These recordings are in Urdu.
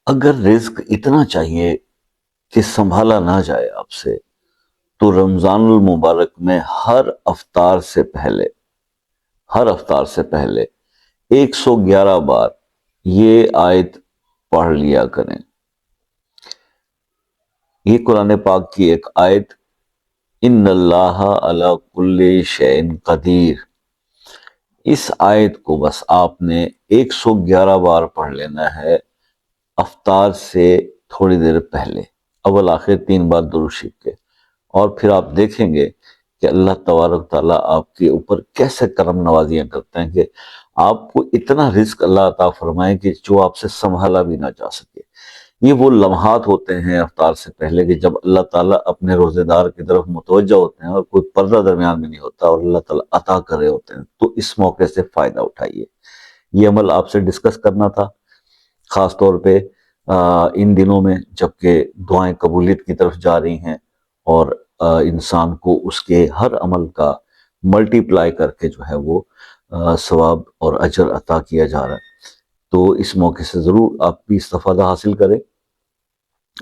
اگر رزق اتنا چاہیے کہ سنبھالا نہ جائے آپ سے، تو رمضان المبارک میں ہر افطار سے پہلے 111 بار یہ آیت پڑھ لیا کریں۔ یہ قرآن پاک کی ایک آیت، ان اللہ علی کل شیء قدیر، اس آیت کو بس آپ نے 111 بار پڑھ لینا ہے افطار سے تھوڑی دیر پہلے، اول آخر 3 بار درود شریف کے، اور پھر آپ دیکھیں گے کہ اللہ تبارک تعالیٰ آپ کے اوپر کیسے کرم نوازیاں کرتے ہیں کہ آپ کو اتنا رزق اللہ عطا فرمائے کہ جو آپ سے سنبھالا بھی نہ جا سکے۔ یہ وہ لمحات ہوتے ہیں افطار سے پہلے کہ جب اللہ تعالیٰ اپنے روزے دار کی طرف متوجہ ہوتے ہیں اور کوئی پردہ درمیان میں نہیں ہوتا اور اللہ تعالیٰ عطا کر رہے ہوتے ہیں، تو اس موقع سے فائدہ اٹھائیے۔ یہ عمل آپ سے ڈسکس کرنا تھا، خاص طور پہ ان دنوں میں جبکہ دعائیں قبولیت کی طرف جا رہی ہیں اور انسان کو اس کے ہر عمل کا ملٹی پلائی کر کے جو ہے وہ ثواب اور اجر عطا کیا جا رہا ہے۔ تو اس موقع سے ضرور آپ بھی استفادہ حاصل کریں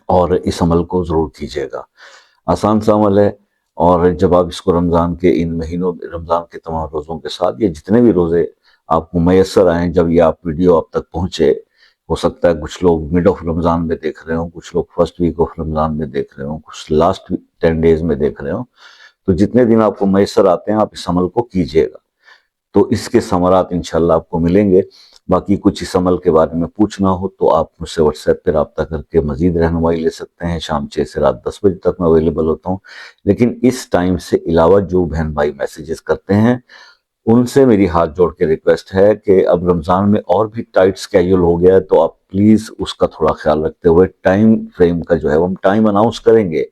اور اس عمل کو ضرور کیجیے گا۔ آسان سا عمل ہے، اور جب آپ اس کو رمضان کے ان مہینوں، رمضان کے تمام روزوں کے ساتھ، یہ جتنے بھی روزے آپ کو میسر آئیں، جب یہ آپ ویڈیو آپ تک پہنچے، ہو سکتا ہے کچھ لوگ مڈ آف رمضان میں دیکھ رہے ہوں، کچھ لوگ فرسٹ ویک آف رمضان میں دیکھ رہے ہوں، کچھ لاسٹ 10 ڈیز میں دیکھ رہے ہوں، تو جتنے دن آپ کو میسر آتے ہیں آپ اس عمل کو کیجیے گا، تو اس کے ثمرات انشاءاللہ آپ کو ملیں گے۔ باقی کچھ اس عمل کے بارے میں پوچھنا ہو تو آپ مجھ سے واٹس ایپ پہ رابطہ کر کے مزید رہنمائی لے سکتے ہیں۔ شام 6 سے رات 10 بجے تک میں اویلیبل ہوتا ہوں، لیکن اس ٹائم سے علاوہ جو بہن بھائی میسیجز کرتے ہیں ان سے میری ہاتھ جوڑ کے ریکویسٹ ہے کہ اب رمضان میں اور بھی ٹائٹ سکیجول ہو گیا ہے، تو آپ پلیز اس کا تھوڑا خیال رکھتے ہوئے ٹائم فریم کا جو ہے وہ ہم ٹائم اناؤنس کریں گے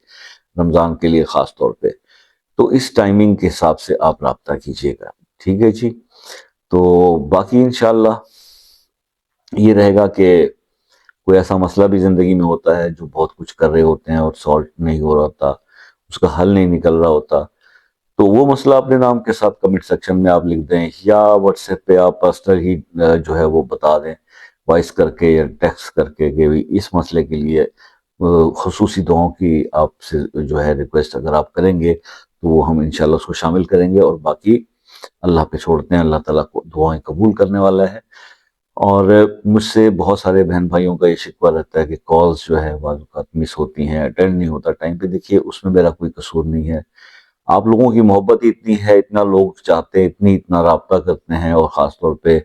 رمضان کے لیے خاص طور پہ، تو اس ٹائمنگ کے حساب سے آپ رابطہ کیجیے گا، ٹھیک ہے جی؟ تو باقی انشاءاللہ یہ رہے گا کہ کوئی ایسا مسئلہ بھی زندگی میں ہوتا ہے جو بہت کچھ کر رہے ہوتے ہیں اور سالٹ نہیں ہو رہا ہوتا، اس کا حل نہیں نکل رہا ہوتا، تو وہ مسئلہ اپنے نام کے ساتھ کمنٹ سیکشن میں آپ لکھ دیں، یا واٹس ایپ پہ آپ پرسنل ہی جو ہے وہ بتا دیں، وائس کر کے یا ٹیکسٹ کر کے کہ اس مسئلے کے لیے خصوصی دعاؤں کی آپ سے جو ہے ریکویسٹ اگر آپ کریں گے تو وہ ہم انشاءاللہ اس کو شامل کریں گے، اور باقی اللہ پہ چھوڑتے ہیں، اللہ تعالیٰ کو دعائیں قبول کرنے والا ہے۔ اور مجھ سے بہت سارے بہن بھائیوں کا یہ شکوہ رہتا ہے کہ کالز جو ہے بعض اوقات مس ہوتی ہیں، اٹینڈ نہیں ہوتا ٹائم پہ۔ دیکھیے اس میں میرا کوئی قصور نہیں ہے، آپ لوگوں کی محبت ہی اتنی ہے، اتنا لوگ چاہتے ہیں، اتنا رابطہ کرتے ہیں، اور خاص طور پہ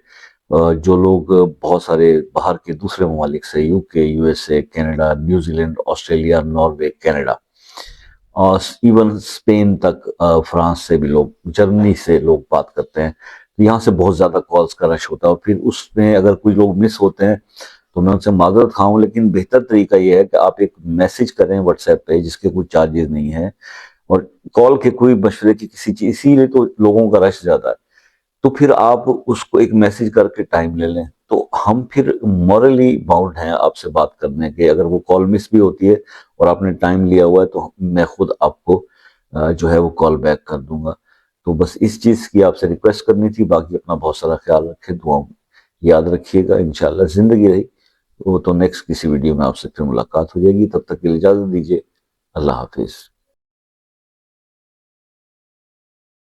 جو لوگ بہت سارے باہر کے دوسرے ممالک سے، یو کے، U S A, Canada, New Zealand, Australia, Norway, Canada, اور ایون اسپین تک، فرانس سے بھی لوگ، جرمنی سے لوگ بات کرتے ہیں، یہاں سے بہت زیادہ کالز کا رش ہوتا ہے، اور پھر اس میں اگر کوئی لوگ مس ہوتے ہیں تو میں ان سے معذرت خواہ ہوں، لیکن بہتر طریقہ یہ ہے کہ آپ ایک میسج کریں واٹس ایپ پہ جس کے کوئی چارجز نہیں ہے، اور کال کے کوئی مشورے کی کسی چیز، اسی لیے تو لوگوں کا رش زیادہ ہے، تو پھر آپ اس کو ایک میسج کر کے ٹائم لے لیں، تو ہم پھر مورلی باؤنڈ ہیں آپ سے بات کرنے کے۔ اگر وہ کال مس بھی ہوتی ہے اور آپ نے ٹائم لیا ہوا ہے تو میں خود آپ کو جو ہے وہ کال بیک کر دوں گا۔ تو بس اس چیز کی آپ سے ریکویسٹ کرنی تھی، باقی اپنا بہت سارا خیال رکھیں، دعاؤں یاد رکھیے گا، انشاءاللہ زندگی رہی وہ تو نیکسٹ کسی ویڈیو میں آپ سے پھر ملاقات ہو جائے گی، تب تک کے لیے اجازت دیجیے، اللہ حافظ۔